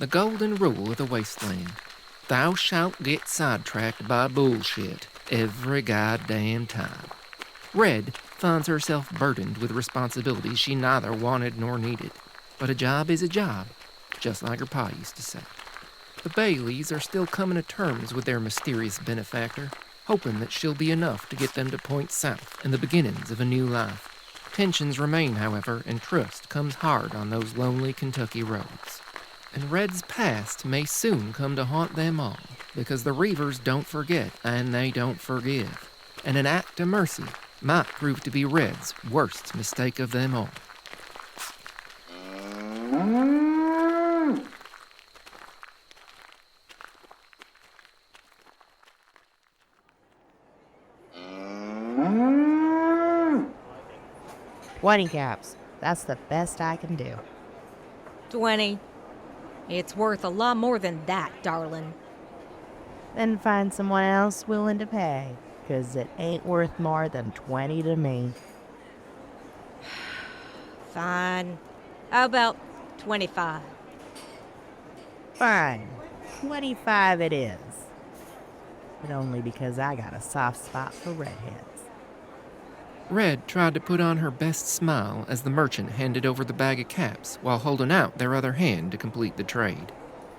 The golden rule of the Wasteland. Thou shalt get sidetracked by bullshit every goddamn time. Red finds herself burdened with responsibilities she neither wanted nor needed. But a job is a job, just like her pa used to say. The Baileys are still coming to terms with their mysterious benefactor, hoping that she'll be enough to get them to point south and the beginnings of a new life. Tensions remain, however, and trust comes hard on those lonely Kentucky roads. And Red's past may soon come to haunt them all, because the Reavers don't forget and they don't forgive. And an act of mercy might prove to be Red's worst mistake of them all. $20 caps. That's the best I can do. 20. It's worth a lot more than that, darling. Then find someone else willing to pay, 'cause it ain't worth more than 20 to me. Fine. How about 25? Fine. 25 it is. But only because I got a soft spot for redheads. Red tried to put on her best smile as the merchant handed over the bag of caps while holding out their other hand to complete the trade.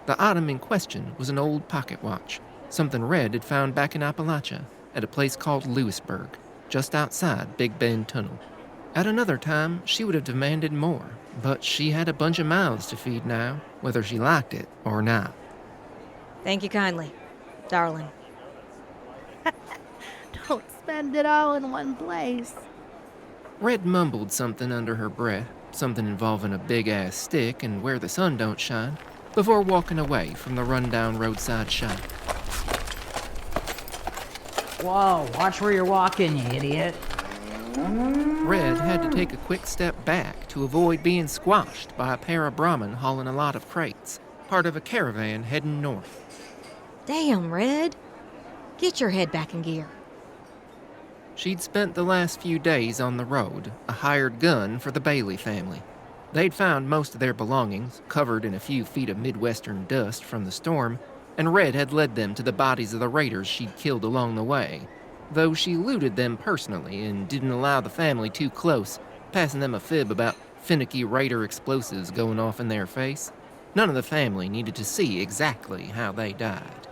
The item in question was an old pocket watch, something Red had found back in Appalachia at a place called Lewisburg, just outside Big Bend Tunnel. At another time, she would have demanded more, but she had a bunch of mouths to feed now, whether she liked it or not. Thank you kindly, darling. Don't spend it all in one place. Red mumbled something under her breath, something involving a big-ass stick and where the sun don't shine, before walking away from the rundown roadside shop. Whoa, watch where you're walking, you idiot. Red had to take a quick step back to avoid being squashed by a pair of Brahmin hauling a lot of crates, part of a caravan heading north. Damn, Red. Get your head back in gear. She'd spent the last few days on the road, a hired gun for the Bailey family. They'd found most of their belongings, covered in a few feet of Midwestern dust from the storm, and Red had led them to the bodies of the raiders she'd killed along the way, though she looted them personally and didn't allow the family too close, passing them a fib about finicky raider explosives going off in their face. None of the family needed to see exactly how they died.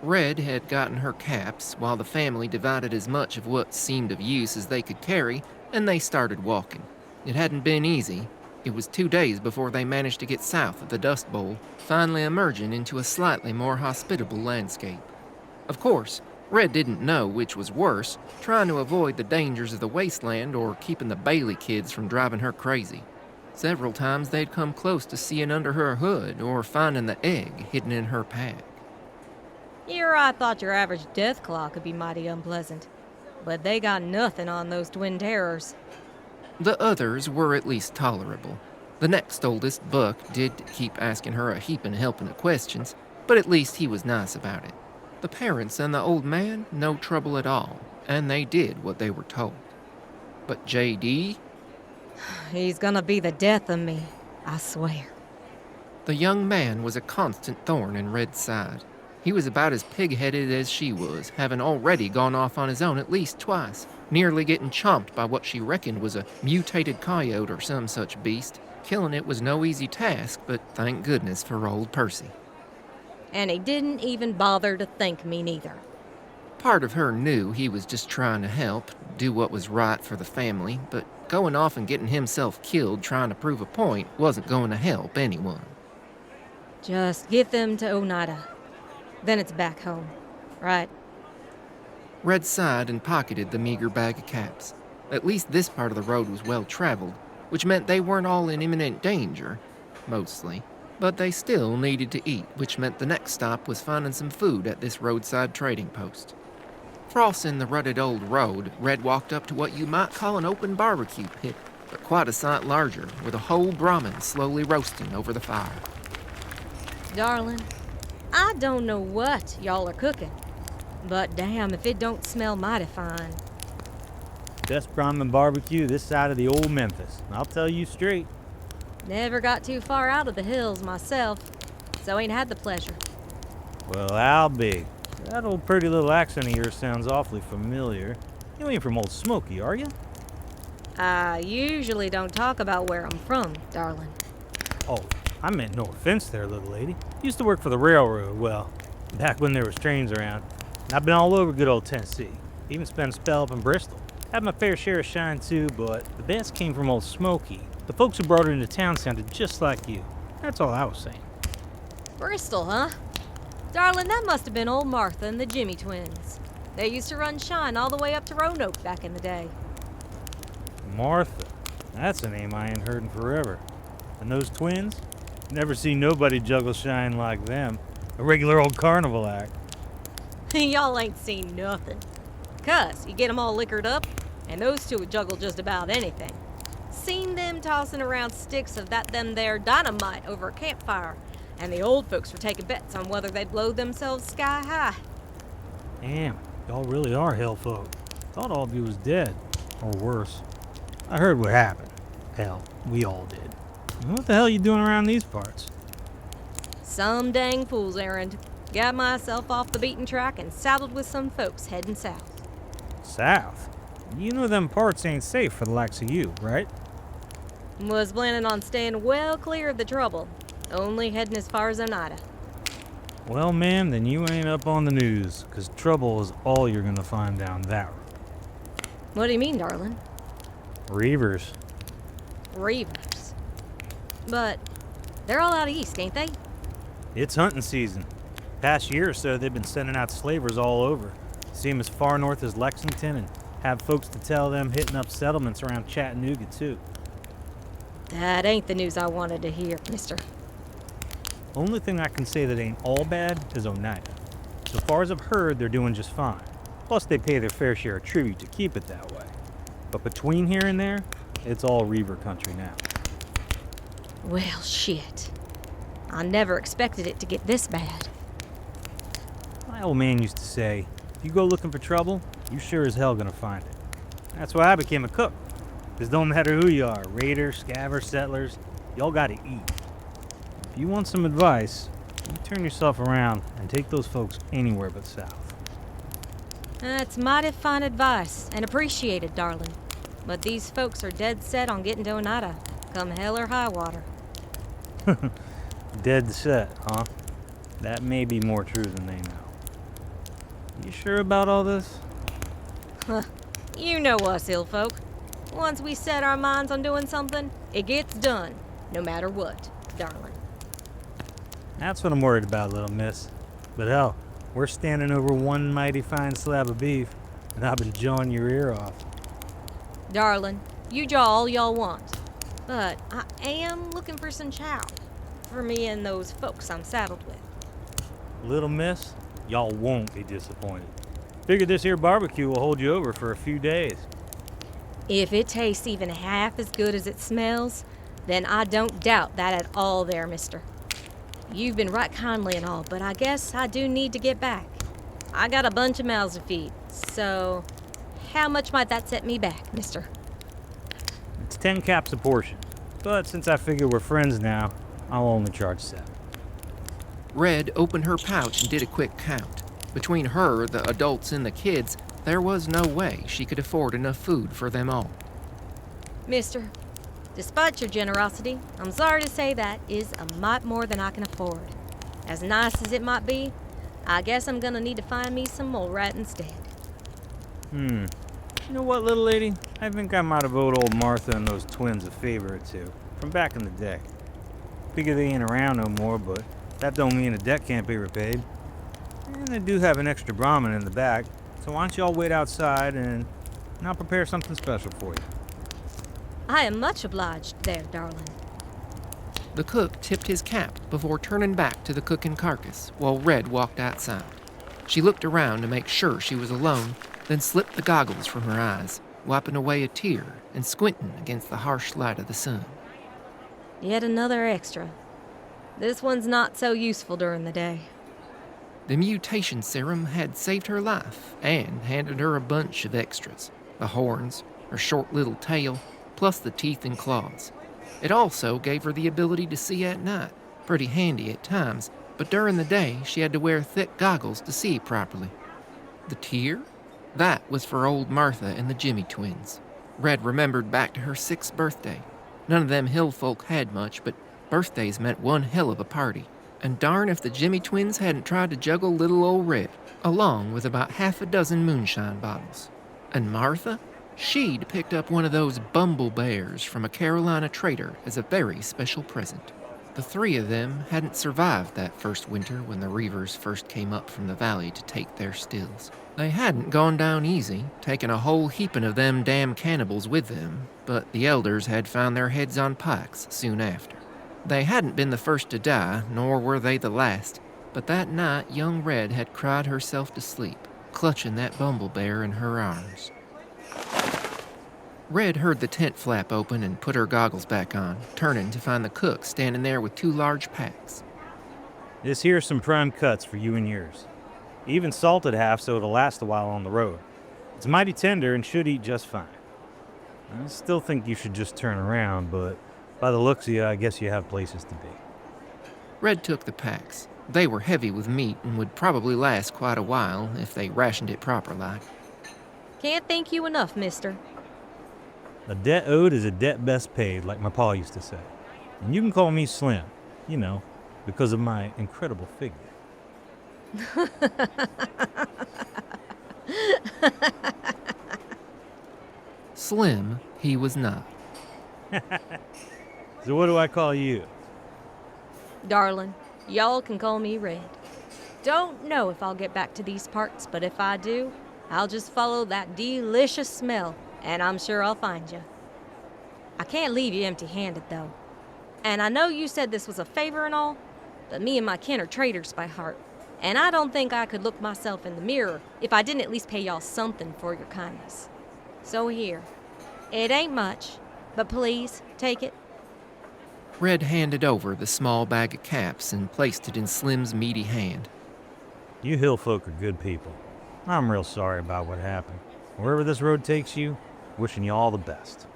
Red had gotten her caps while the family divided as much of what seemed of use as they could carry, and they started walking. It hadn't been easy. It was 2 days before they managed to get south of the Dust Bowl, finally emerging into a slightly more hospitable landscape. Of course, Red didn't know which was worse, trying to avoid the dangers of the wasteland or keeping the Bailey kids from driving her crazy. Several times they'd come close to seeing under her hood or finding the egg hidden in her pack. Here I thought your average death claw could be mighty unpleasant, but they got nothing on those twin terrors. The others were at least tolerable. The next oldest, Buck, did keep asking her a heapin' helping of questions, but at least he was nice about it. The parents and the old man, no trouble at all, and they did what they were told. But J.D.? He's gonna be the death of me, I swear. The young man was a constant thorn in Red's side. He was about as pig-headed as she was, having already gone off on his own at least twice, nearly getting chomped by what she reckoned was a mutated coyote or some such beast. Killing it was no easy task, but thank goodness for old Percy. And he didn't even bother to thank me neither. Part of her knew he was just trying to help, do what was right for the family, but going off and getting himself killed trying to prove a point wasn't going to help anyone. Just get them to Oneida. Then it's back home, right? Red sighed and pocketed the meager bag of caps. At least this part of the road was well traveled, which meant they weren't all in imminent danger, mostly. But they still needed to eat, which meant the next stop was finding some food at this roadside trading post. Crossing the rutted old road, Red walked up to what you might call an open barbecue pit, but quite a sight larger, with a whole Brahmin slowly roasting over the fire. Darling, I don't know what y'all are cooking, but damn if it don't smell mighty fine. Best Brahmin barbecue this side of the old Memphis. I'll tell you straight. Never got too far out of the hills myself. so ain't had the pleasure. Well, I'll be. That old pretty little accent of yours sounds awfully familiar. You ain't from Old Smoky, are you? I usually don't talk about where I'm from, darling. Oh, I meant no offense there, little lady. Used to work for the railroad, well, back when there was trains around. And I've been all over good old Tennessee. Even spent a spell up in Bristol. Had my fair share of shine too, but the best came from Old Smoky. The folks who brought it into town sounded just like you. That's all I was saying. Bristol, huh? Darling, that must have been old Martha and the Jimmy twins. They used to run shine all the way up to Roanoke back in the day. Martha. That's a name I ain't heard in forever. And those twins? Never seen nobody juggle shine like them. A regular old carnival act. Y'all ain't seen nothing. 'Cause you get 'em all liquored up, and those two would juggle just about anything. Seen them tossing around sticks of them there dynamite over a campfire, and the old folks were taking bets on whether they'd blow themselves sky high. Damn, y'all really are hell folk. Thought all of you was dead. Or worse. I heard what happened. Hell, we all did. What the hell you doing around these parts? Some dang fool's errand. Got myself off the beaten track and saddled with some folks heading south. South? You know them parts ain't safe for the likes of you, right? Was planning on staying well clear of the trouble. Only heading as far as Oneida. Well, ma'am, then you ain't up on the news, 'cause trouble is all you're gonna find down that road. What do you mean, darling? Reavers. Reavers. But they're all out east, ain't they? It's hunting season. Past year or so, they've been sending out slavers all over. See 'em as far north as Lexington and have folks to tell them hitting up settlements around Chattanooga, too. That ain't the news I wanted to hear, mister. Only thing I can say that ain't all bad is Oneida. So far as I've heard, they're doing just fine. Plus, they pay their fair share of tribute to keep it that way. But between here and there, it's all Reaver country now. Well, shit. I never expected it to get this bad. My old man used to say, if you go looking for trouble, you sure as hell gonna find it. That's why I became a cook. 'Cause don't matter who you are, raiders, scavvers, settlers, y'all gotta eat. If you want some advice, you turn yourself around and take those folks anywhere but south. That's mighty fine advice, and appreciated, darling. But these folks are dead set on getting to Oneida, come hell or high water. Dead set, huh? That may be more true than they know. You sure about all this? You know us, ill folk. Once we set our minds on doing something, it gets done, no matter what, darling. That's what I'm worried about, little miss. But hell, we're standing over one mighty fine slab of beef, and I've been jawing your ear off. Darling, you jaw all y'all want. But I am looking for some chow for me and those folks I'm saddled with. Little miss, y'all won't be disappointed. Figure this here barbecue will hold you over for a few days. If it tastes even half as good as it smells, then I don't doubt that at all there, mister. You've been right kindly and all, but I guess I do need to get back. I got a bunch of mouths to feed, so how much might that set me back, mister? It's 10 caps a portion, but since I figure we're friends now, I'll only charge 7. Red opened her pouch and did a quick count. Between her, the adults, and the kids, there was no way she could afford enough food for them all. Mister, despite your generosity, I'm sorry to say that is a mite more than I can afford. As nice as it might be, I guess I'm gonna need to find me some more right instead. You know what, little lady? I think I might have owed old Martha and those twins a favor or two from back in the day. Figure they ain't around no more, but that don't mean a debt can't be repaid. And I do have an extra Brahmin in the back, so why don't y'all wait outside and I'll prepare something special for you. I am much obliged there, darling. The cook tipped his cap before turning back to the cooking carcass while Red walked outside. She looked around to make sure she was alone, then slipped the goggles from her eyes, wiping away a tear and squinting against the harsh light of the sun. Yet another extra. This one's not so useful during the day. The mutation serum had saved her life and handed her a bunch of extras. The horns, her short little tail, plus the teeth and claws. It also gave her the ability to see at night, Pretty handy at times, but during the day she had to wear thick goggles to see properly. The tear? That was for old Martha and the Jimmy twins. Red remembered back to her 6th birthday. None of them hill folk had much, but birthdays meant one hell of a party. And darn if the Jimmy twins hadn't tried to juggle little old Red, along with about half a dozen moonshine bottles. And Martha? She'd picked up one of those bumble bears from a Carolina trader as a very special present. The 3 of them hadn't survived that first winter when the Reavers first came up from the valley to take their stills. They hadn't gone down easy, taking a whole heaping of them damn cannibals with them, but the elders had found their heads on pikes soon after. They hadn't been the first to die, nor were they the last, but that night young Red had cried herself to sleep, clutching that bumble bear in her arms. Red heard the tent flap open and put her goggles back on, turning to find the cook standing there with 2 large packs. This here's some prime cuts for you and yours. Even salted half so it'll last a while on the road. It's mighty tender and should eat just fine. I still think you should just turn around, but by the looks of you, I guess you have places to be. Red took the packs. They were heavy with meat and would probably last quite a while if they rationed it proper-like. Can't thank you enough, mister. A debt owed is a debt best paid, like my pa used to say. And you can call me Slim, because of my incredible figure. Slim, he was not. So what do I call you? Darling, y'all can call me Red. Don't know if I'll get back to these parts, but if I do, I'll just follow that delicious smell, and I'm sure I'll find you. I can't leave you empty-handed, though. And I know you said this was a favor and all, but me and my kin are traitors by heart, and I don't think I could look myself in the mirror if I didn't at least pay y'all something for your kindness. So here. It ain't much, but please, take it. Red handed over the small bag of caps and placed it in Slim's meaty hand. You hill folk are good people. I'm real sorry about what happened. Wherever this road takes you, wishing you all the best.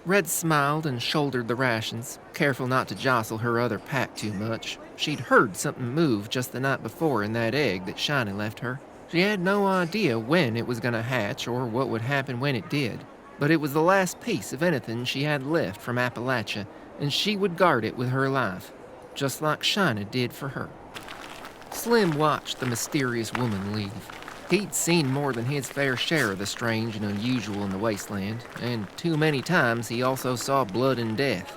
Red smiled and shouldered the rations, careful not to jostle her other pack too much. She'd heard something move just the night before in that egg that Shiny left her. She had no idea when it was going to hatch or what would happen when it did. But it was the last piece of anything she had left from Appalachia, and she would guard it with her life, just like Shiny did for her. Slim watched the mysterious woman leave. He'd seen more than his fair share of the strange and unusual in the Wasteland, and too many times he also saw blood and death.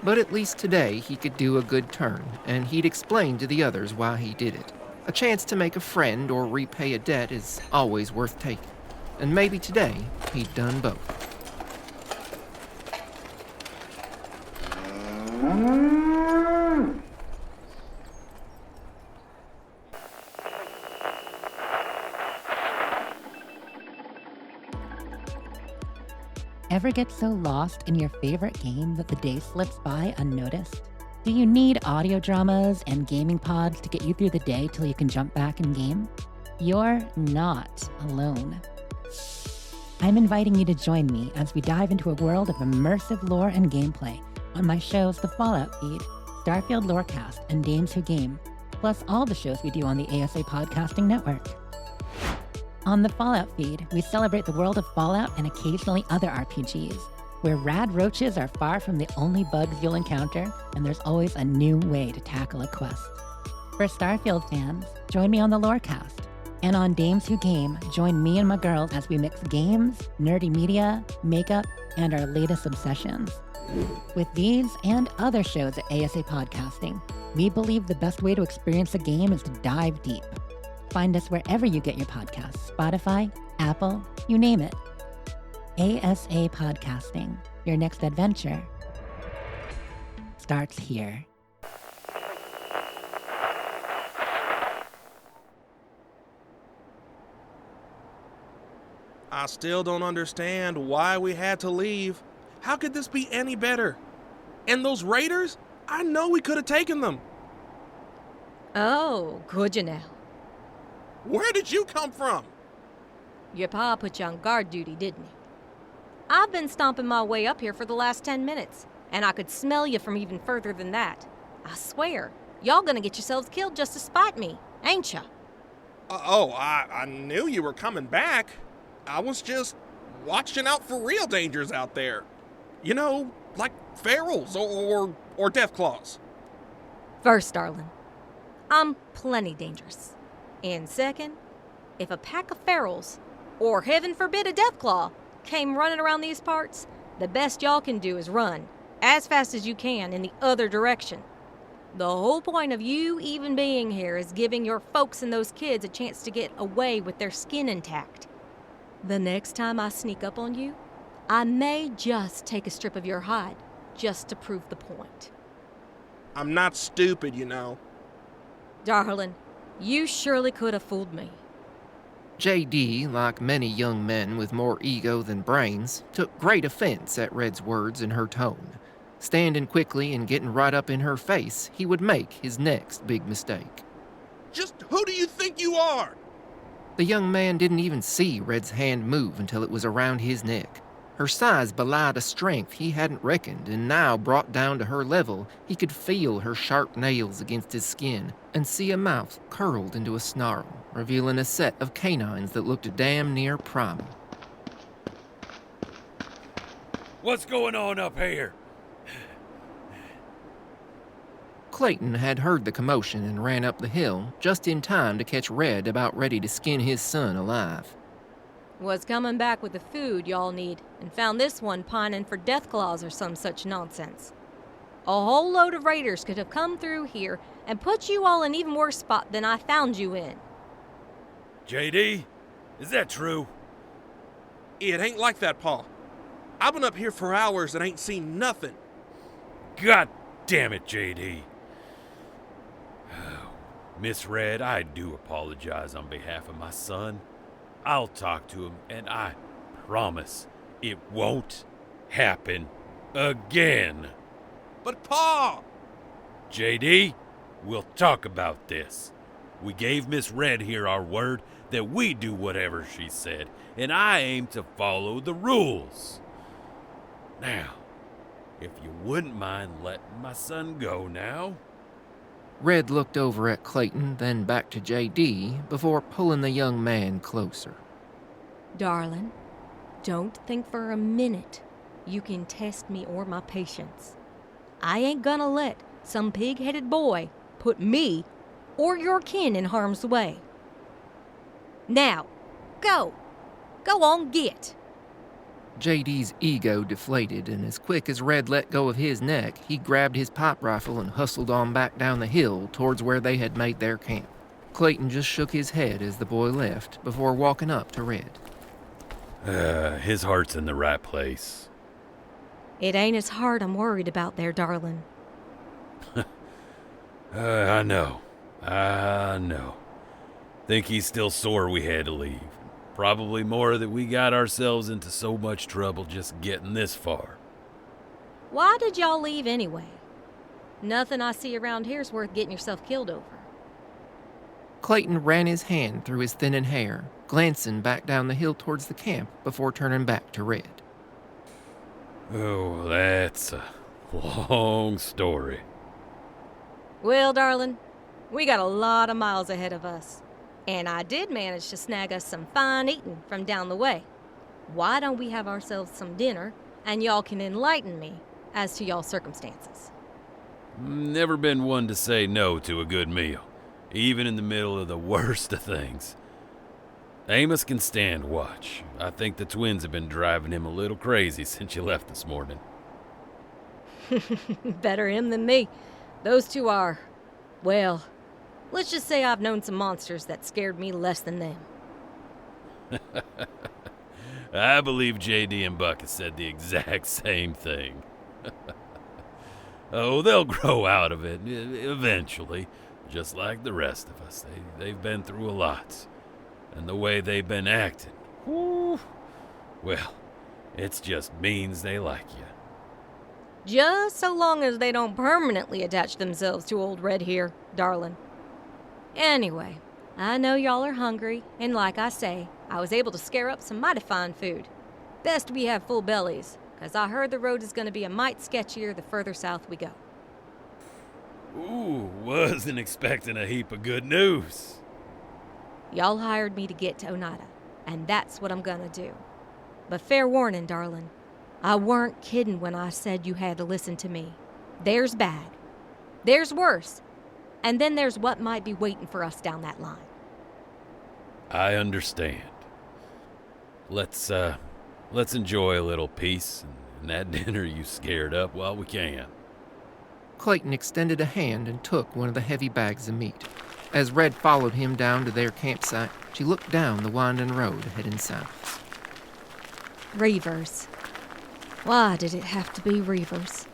But at least today he could do a good turn, and he'd explain to the others why he did it. A chance to make a friend or repay a debt is always worth taking. And maybe today he'd done both. Ever get so lost in your favorite game that the day slips by unnoticed? Do you need audio dramas and gaming pods to get you through the day till you can jump back in game? You're not alone. I'm inviting you to join me as we dive into a world of immersive lore and gameplay on my shows The Fallout Feed, Starfield Lorecast, and Dames Who Game, plus all the shows we do on the ASA Podcasting Network. On the Fallout Feed, we celebrate the world of Fallout and occasionally other RPGs, where rad roaches are far from the only bugs you'll encounter, and there's always a new way to tackle a quest. For Starfield fans, join me on the Lorecast. And on Dames Who Game, join me and my girls as we mix games, nerdy media, makeup, and our latest obsessions. With these and other shows at ASA Podcasting, we believe the best way to experience a game is to dive deep. Find us wherever you get your podcasts, Spotify, Apple, you name it. ASA Podcasting, your next adventure starts here. I still don't understand why we had to leave. How could this be any better? And those raiders? I know we could have taken them. Oh, could you now? Where did you come from? Your pa put you on guard duty, didn't he? I've been stomping my way up here for the last 10 minutes, and I could smell you from even further than that. I swear, y'all gonna get yourselves killed just to spite me, ain't ya? I knew you were coming back. I was just watching out for real dangers out there. You know, like ferals or death claws. First, darling, I'm plenty dangerous. And second, if a pack of ferals, or heaven forbid a deathclaw, came running around these parts, the best y'all can do is run as fast as you can in the other direction. The whole point of you even being here is giving your folks and those kids a chance to get away with their skin intact. The next time I sneak up on you, I may just take a strip of your hide, just to prove the point. I'm not stupid, you know. Darling, you surely could have fooled me. J.D., like many young men with more ego than brains, took great offense at Red's words and her tone. Standing quickly and getting right up in her face, he would make his next big mistake. Just who do you think you are? The young man didn't even see Red's hand move until it was around his neck. Her size belied a strength he hadn't reckoned, and now brought down to her level, he could feel her sharp nails against his skin and see a mouth curled into a snarl, revealing a set of canines that looked damn near primal. What's going on up here? Clayton had heard the commotion and ran up the hill just in time to catch Red about ready to skin his son alive. Was coming back with the food y'all need and found this one pining for death claws or some such nonsense. A whole load of raiders could have come through here and put you all in an even worse spot than I found you in. JD, is that true? It ain't like that, Pa. I've been up here for hours and ain't seen nothing. God damn it, JD. Miss Red, I do apologize on behalf of my son. I'll talk to him, and I promise it won't happen again. But Pa! JD, we'll talk about this. We gave Miss Red here our word that we do whatever she said, and I aim to follow the rules. Now, if you wouldn't mind letting my son go now. Red looked over at Clayton, then back to J.D. before pulling the young man closer. Darling, don't think for a minute you can test me or my patience. I ain't gonna let some pig-headed boy put me or your kin in harm's way. Now, go. Go on, get. J.D.'s ego deflated, and as quick as Red let go of his neck, he grabbed his pipe rifle and hustled on back down the hill towards where they had made their camp. Clayton just shook his head as the boy left before walking up to Red. His heart's in the right place. It ain't his heart I'm worried about there, darling. I know. Think he's still sore we had to leave. Probably more that we got ourselves into so much trouble just getting this far. Why did y'all leave anyway? Nothing I see around here's worth getting yourself killed over. Clayton ran his hand through his thinning hair, glancing back down the hill towards the camp before turning back to Red. Oh, that's a long story. Well, darling, we got a lot of miles ahead of us. And I did manage to snag us some fine eating from down the way. Why don't we have ourselves some dinner, and y'all can enlighten me as to y'all's circumstances? Never been one to say no to a good meal, even in the middle of the worst of things. Amos can stand watch. I think the twins have been driving him a little crazy since you left this morning. Better him than me. Those two are, well, let's just say I've known some monsters that scared me less than them. I believe JD and Buck have said the exact same thing. Oh, they'll grow out of it eventually, just like the rest of us. They've been through a lot. And the way they've been acting, whew, well, it just means they like you. Just so long as they don't permanently attach themselves to old Red here, darling. Anyway, I know y'all are hungry, and like I say, I was able to scare up some mighty fine food. Best we have full bellies, 'cause I heard the road is gonna be a mite sketchier the further south we go. Ooh, wasn't expecting a heap of good news. Y'all hired me to get to Oneida, and that's what I'm gonna do. But fair warning, darling, I weren't kidding when I said you had to listen to me. There's bad. There's worse. And then there's what might be waiting for us down that line. I understand. Let's enjoy a little peace and that dinner you scared up while we can. Clayton extended a hand and took one of the heavy bags of meat. As Red followed him down to their campsite, she looked down the winding road heading south. Reavers. Why did it have to be Reavers?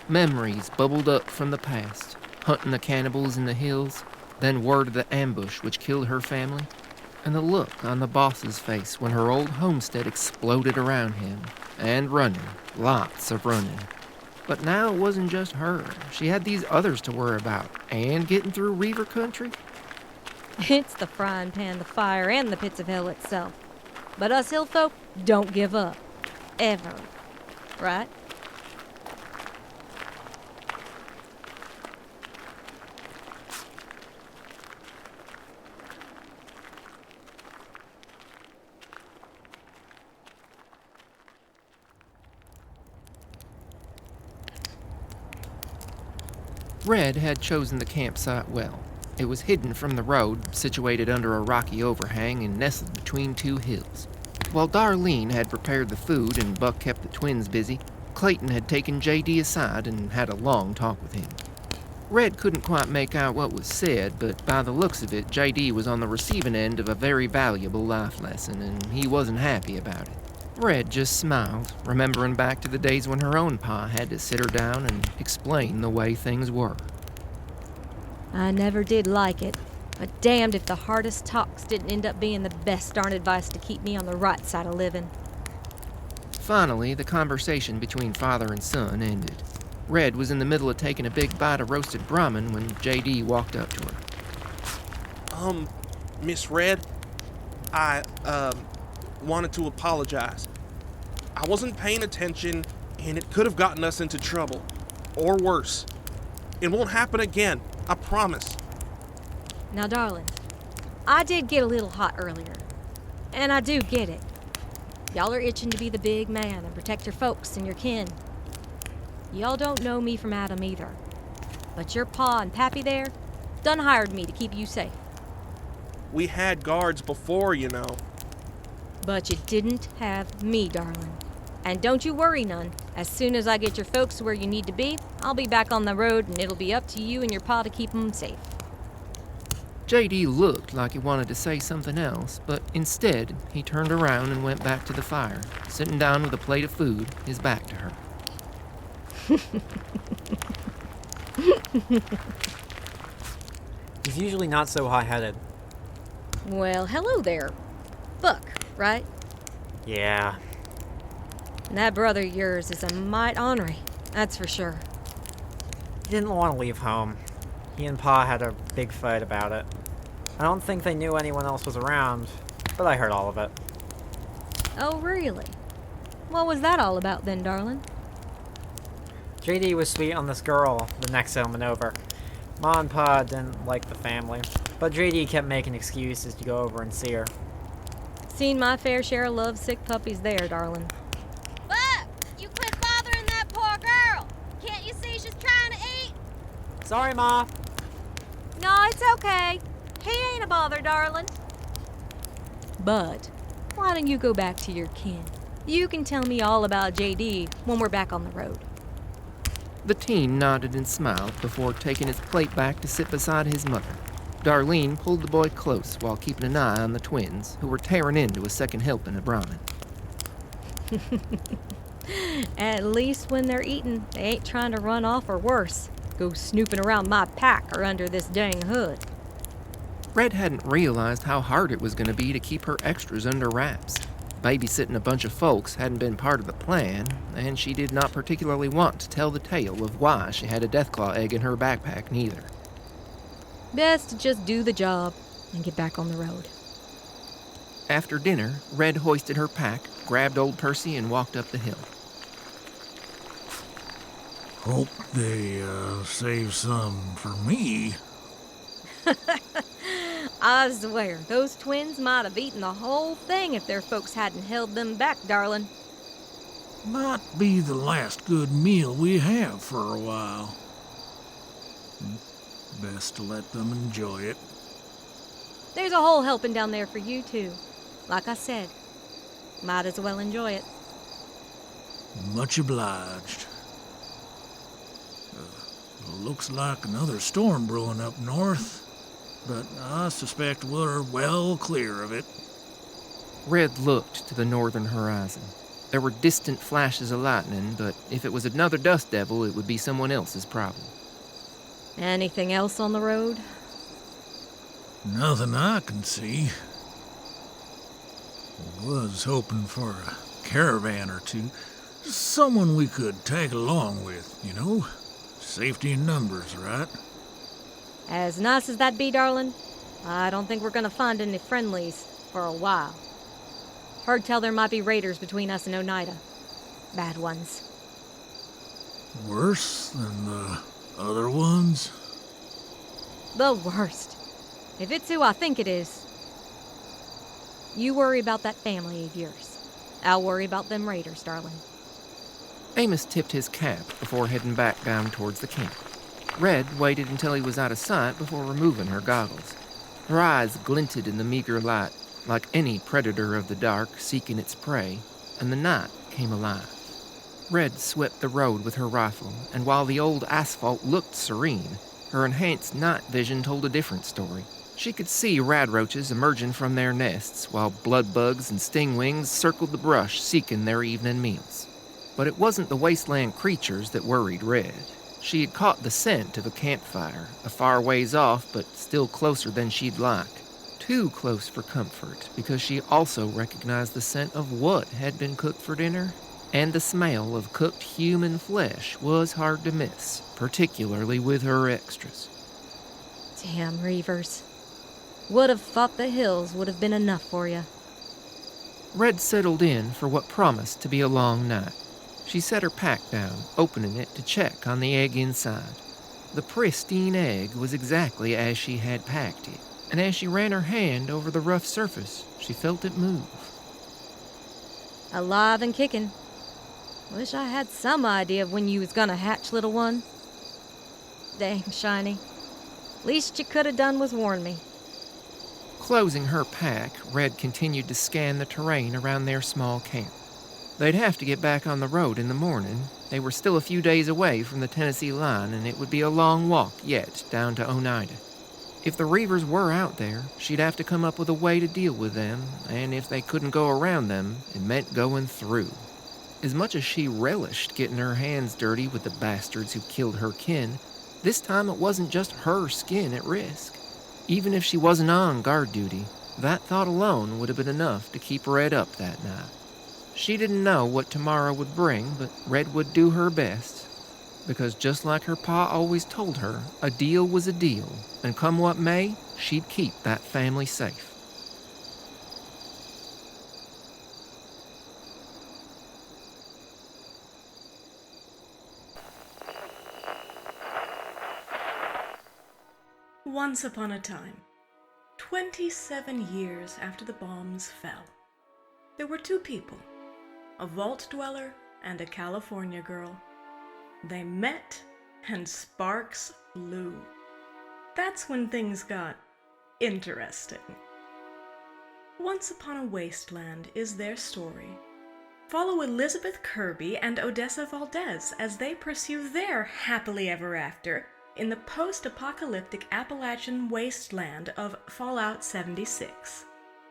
Memories bubbled up from the past, hunting the cannibals in the hills, then word of the ambush which killed her family, and the look on the boss's face when her old homestead exploded around him, and running, lots of running. But now it wasn't just her. She had these others to worry about, and getting through Reaver country. It's the frying pan, the fire, and the pits of hell itself. But us hill folk don't give up. Ever. Right? Red had chosen the campsite well. It was hidden from the road, situated under a rocky overhang and nestled between two hills. While Darlene had prepared the food and Buck kept the twins busy, Clayton had taken J.D. aside and had a long talk with him. Red couldn't quite make out what was said, but by the looks of it, J.D. was on the receiving end of a very valuable life lesson, and he wasn't happy about it. Red just smiled, remembering back to the days when her own pa had to sit her down and explain the way things were. I never did like it, but damned if the hardest talks didn't end up being the best darn advice to keep me on the right side of living. Finally, the conversation between father and son ended. Red was in the middle of taking a big bite of roasted Brahmin when J.D. walked up to her. Miss Red, I wanted to apologize. I wasn't paying attention, and it could have gotten us into trouble. Or worse. It won't happen again, I promise. Now, darling, I did get a little hot earlier, and I do get it. Y'all are itching to be the big man and protect your folks and your kin. Y'all don't know me from Adam either, but your pa and pappy there done hired me to keep you safe. We had guards before, you know. But you didn't have me, darling. And don't you worry none. As soon as I get your folks to where you need to be, I'll be back on the road and it'll be up to you and your pa to keep them safe. J.D. looked like he wanted to say something else, but instead, he turned around and went back to the fire, sitting down with a plate of food, his back to her. He's usually not so high-headed. Well, hello there. Buck, right? Yeah. And that brother of yours is a mite ornery, that's for sure. He didn't want to leave home. He and Pa had a big fight about it. I don't think they knew anyone else was around, but I heard all of it. Oh, really? What was that all about then, darling? JD was sweet on this girl the next settlement over. Ma and Pa didn't like the family, but JD kept making excuses to go over and see her. Seen my fair share of lovesick puppies there, darling. Buck, you quit bothering that poor girl. Can't you see she's trying to eat? Sorry, Ma. No, it's okay. He ain't a bother, darling. But why don't you go back to your kin? You can tell me all about JD when we're back on the road. The teen nodded and smiled before taking his plate back to sit beside his mother. Darlene pulled the boy close while keeping an eye on the twins, who were tearing into a second helping of Brahmin. At least when they're eating, they ain't trying to run off or worse, go snooping around my pack or under this dang hood. Red hadn't realized how hard it was going to be to keep her extras under wraps. Babysitting a bunch of folks hadn't been part of the plan, and she did not particularly want to tell the tale of why she had a Deathclaw egg in her backpack neither. Best to just do the job and get back on the road. After dinner, Red hoisted her pack, grabbed old Percy, and walked up the hill. Hope they save some for me. I swear, those twins might have eaten the whole thing if their folks hadn't held them back, darling. Might be the last good meal we have for a while. Best to let them enjoy it. There's a whole helping down there for you, too. Like I said, might as well enjoy it. Much obliged. Looks like another storm brewing up north, but I suspect we're well clear of it. Red looked to the northern horizon. There were distant flashes of lightning, but if it was another dust devil, it would be someone else's problem. Anything else on the road? Nothing I can see. Was hoping for a caravan or two. Someone we could tag along with, you know? Safety in numbers, right? As nice as that be, darling, I don't think we're gonna find any friendlies for a while. Heard tell there might be raiders between us and Oneida. Bad ones. Worse than the other ones? The worst. If it's who I think it is. You worry about that family of yours. I'll worry about them raiders, darling. Amos tipped his cap before heading back down towards the camp. Red waited until he was out of sight before removing her goggles. Her eyes glinted in the meager light, like any predator of the dark seeking its prey, and the night came alive. Red swept the road with her rifle, and while the old asphalt looked serene, her enhanced night vision told a different story. She could see radroaches emerging from their nests, while bloodbugs and stingwings circled the brush seeking their evening meals. But it wasn't the wasteland creatures that worried Red. She had caught the scent of a campfire, a far ways off, but still closer than she'd like. Too close for comfort, because she also recognized the scent of what had been cooked for dinner, and the smell of cooked human flesh was hard to miss, particularly with her extras. Damn Reavers. Would have thought the hills would have been enough for you. Red settled in for what promised to be a long night. She set her pack down, opening it to check on the egg inside. The pristine egg was exactly as she had packed it, and as she ran her hand over the rough surface, she felt it move. Alive and kicking. Wish I had some idea of when you was gonna hatch, little one. Dang, Shiny. Least you could have done was warn me. Closing her pack, Red continued to scan the terrain around their small camp. They'd have to get back on the road in the morning. They were still a few days away from the Tennessee line, and it would be a long walk yet down to Oneida. If the Reavers were out there, she'd have to come up with a way to deal with them, and if they couldn't go around them, it meant going through. As much as she relished getting her hands dirty with the bastards who killed her kin, this time it wasn't just her skin at risk. Even if she wasn't on guard duty, that thought alone would have been enough to keep Red up that night. She didn't know what tomorrow would bring, but Red would do her best. Because just like her pa always told her, a deal was a deal, and come what may, she'd keep that family safe. Once upon a time, 27 years after the bombs fell, there were two people, a vault dweller and a California girl. They met, and sparks flew. That's when things got interesting. Once Upon a Wasteland is their story. Follow Elizabeth Kirby and Odessa Valdez as they pursue their happily ever after in the post-apocalyptic Appalachian wasteland of Fallout 76.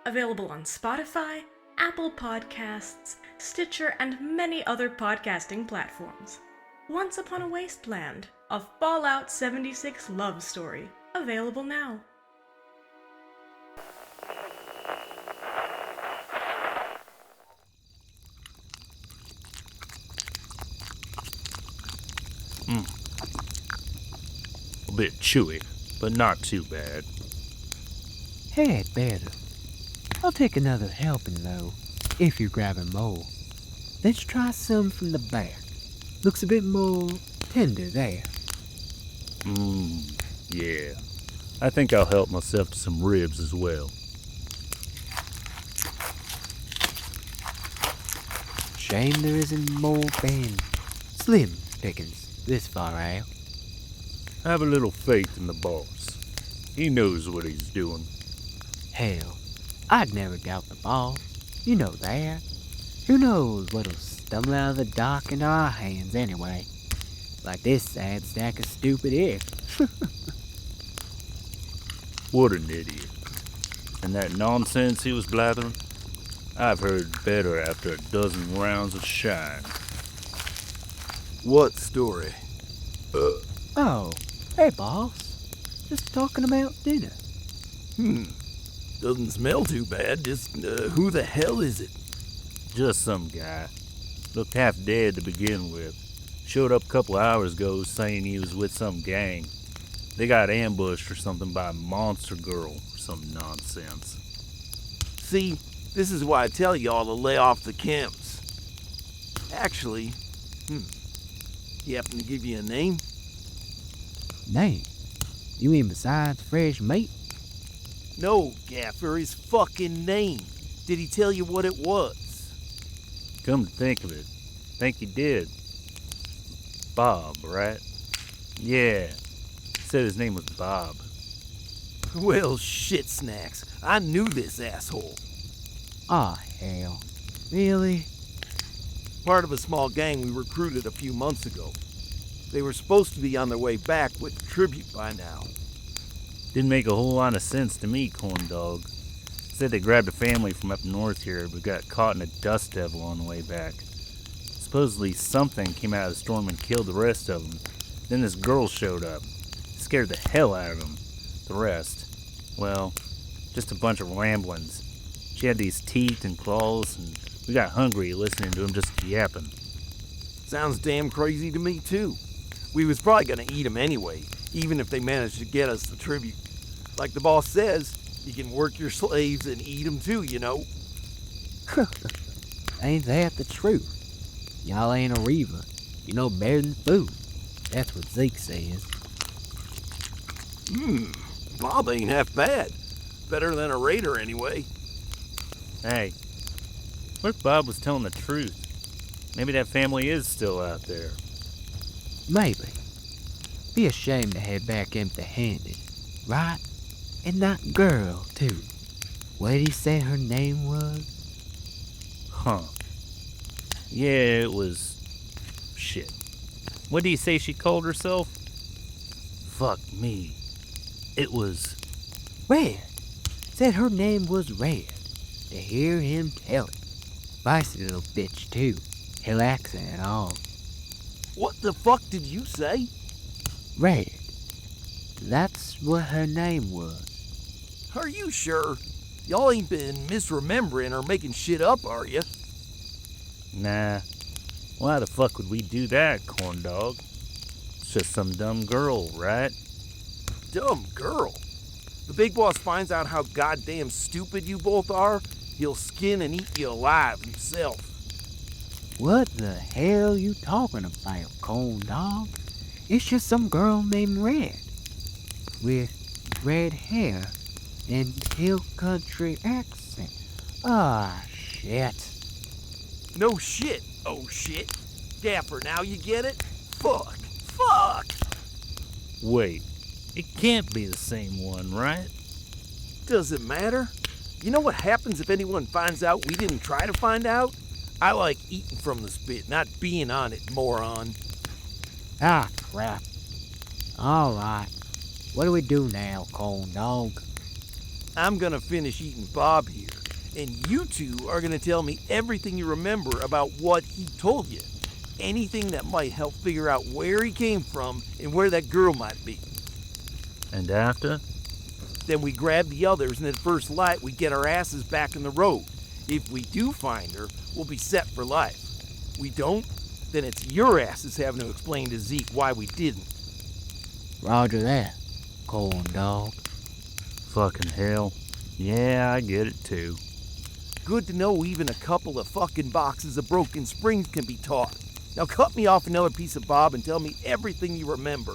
Available on Spotify, Apple Podcasts, Stitcher, and many other podcasting platforms. Once Upon a Wasteland, a Fallout 76 love story. Available now. A bit chewy, but not too bad. Hey, better. I'll take another helping, though, if you're grabbing more. Let's try some from the back. Looks a bit more tender there. Yeah. I think I'll help myself to some ribs as well. Shame there isn't more than slim pickings this far out. Have a little faith in the boss. He knows what he's doing. Hell, I'd never doubt the boss. You know that. Who knows what'll stumble out of the dock into our hands anyway. Like this sad stack of stupid eggs. What an idiot. And that nonsense he was blathering? I've heard better after a dozen rounds of shine. What story? Oh, hey boss. Just talking about dinner. Doesn't smell too bad. Just, who the hell is it? Just some guy. Looked half dead to begin with. Showed up a couple hours ago saying he was with some gang. They got ambushed or something by a monster girl or some nonsense. See, this is why I tell y'all to lay off the chems. Actually, he happen to give you a name? Name? You mean besides fresh meat? No, Gaffer, his fucking name. Did he tell you what it was? Come to think of it, think he did. Bob, right? Yeah. Said his name was Bob. Well, shit snacks. I knew this asshole. Aw, hell. Really? Part of a small gang we recruited a few months ago. They were supposed to be on their way back with tribute by now. Didn't make a whole lot of sense to me, corn dog. Said they grabbed a family from up north here, but got caught in a dust devil on the way back. Supposedly something came out of the storm and killed the rest of them. Then this girl showed up. Scared the hell out of them. The rest, well, just a bunch of ramblings. She had these teeth and claws, and we got hungry listening to them just yapping. Sounds damn crazy to me, too. We was probably gonna eat them anyway, even if they managed to get us the tribute. Like the boss says, you can work your slaves and eat them too, you know. Ain't that the truth? Y'all ain't a Reaver. You know better than food. That's what Zeke says. Bob ain't half bad. Better than a raider anyway. Hey, what if Bob was telling the truth? Maybe that family is still out there. Maybe. Be ashamed to head back empty-handed, right? And that girl, too. What did he say her name was? Huh. Yeah, it was... shit. What did he say she called herself? Fuck me. It was... Red. Said her name was Red. To hear him tell it. Spicy little bitch, too. Hill accent and all. What the fuck did you say? Red. That's what her name was. Are you sure? Y'all ain't been misremembering or making shit up, are you? Nah. Why the fuck would we do that, corn dog? It's just some dumb girl, right? Dumb girl? The big boss finds out how goddamn stupid you both are, he'll skin and eat you alive himself. What the hell you talking about, corn dog? It's just some girl named Red. With red hair and hill country accent. Ah, shit. No shit, oh shit. Dapper, now you get it? Fuck. Wait, it can't be the same one, right? Doesn't matter. You know what happens if anyone finds out we didn't try to find out? I like eating from the spit, not being on it, moron. Ah, crap. Alright. What do we do now, corn dog? I'm gonna finish eating Bob here, and you two are gonna tell me everything you remember about what he told you. Anything that might help figure out where he came from and where that girl might be. And after? Then we grab the others, and at first light, we get our asses back on the road. If we do find her, we'll be set for life. We don't, then it's your asses having to explain to Zeke why we didn't. Roger that, corn dog. Fucking hell. Yeah, I get it too. Good to know even a couple of fucking boxes of broken springs can be taught. Now cut me off another piece of bob and tell me everything you remember.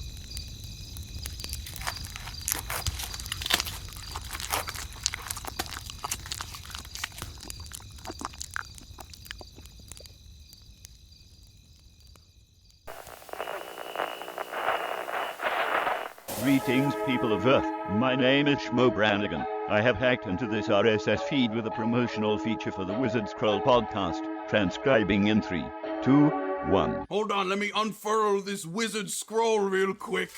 Greetings, people of Earth. My name is Shmo Brannigan. I have hacked into this RSS feed with a promotional feature for the Wizard Scroll podcast, transcribing in 3, 2, 1. Hold on, let me unfurl this wizard scroll real quick.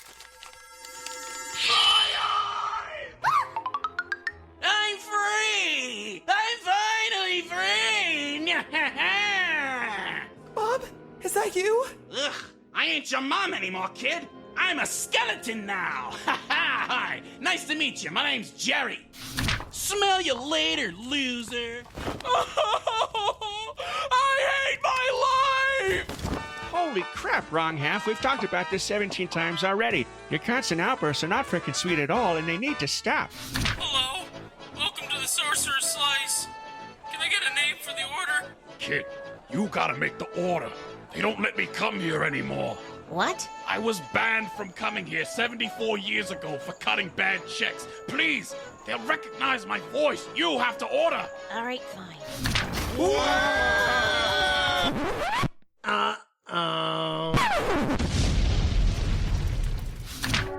I'm free! I'm finally free! Bob, is that you? Ugh, I ain't your mom anymore, kid. I'm a skeleton now. Hi, nice to meet you. My name's Jerry. Smell you later, loser. I hate my life! Holy crap, wrong half. We've talked about this 17 times already. Your constant outbursts are not frickin' sweet at all, and they need to stop. Hello? Welcome to the Sorcerer's Slice. Can I get a name for the order? Kid, you gotta make the order. They don't let me come here anymore. What? I was banned from coming here 74 years ago for cutting bad checks. Please, they'll recognize my voice. You have to order. All right, fine.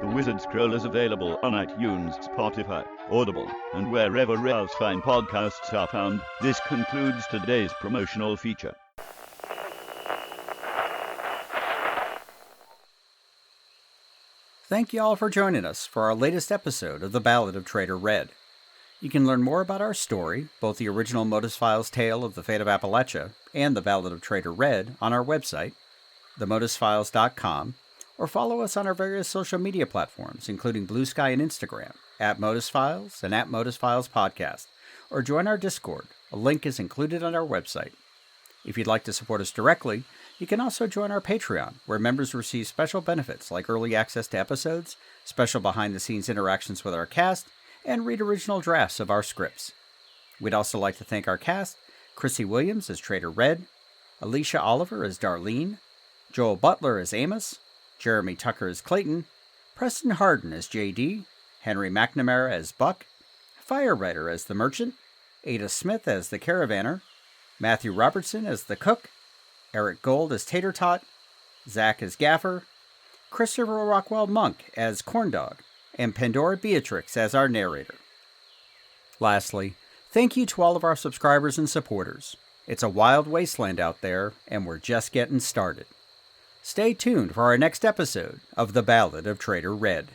The Wizard Scroll is available on iTunes, Spotify, Audible, and wherever else fine podcasts are found. This concludes today's promotional feature. Thank you all for joining us for our latest episode of The Ballad of Trader Red. You can learn more about our story, both the original Modus Files tale of the Fate of Appalachia and The Ballad of Trader Red, on our website, themodusfiles.com, or follow us on our various social media platforms, including Blue Sky and Instagram, @ModusFiles and @ModusFilesPodcast, or join our Discord. A link is included on our website. If you'd like to support us directly, you can also join our Patreon, where members receive special benefits like early access to episodes, special behind-the-scenes interactions with our cast, and read original drafts of our scripts. We'd also like to thank our cast, Chrissy Williams as Trader Red, Alicia Oliver as Darlene, Joel Butler as Amos, Jeremy Tucker as Clayton, Preston Harden as JD, Henry McNamara as Buck, Firewriter as the Merchant, Ada Smith as the Caravaner, Matthew Robertson as the Cook, Eric Gold as Tater Tot, Zach as Gaffer, Christopher Rockwell Monk as Corndog, and Pandora Beatrix as our narrator. Lastly, thank you to all of our subscribers and supporters. It's a wild wasteland out there, and we're just getting started. Stay tuned for our next episode of The Ballad of Trader Red.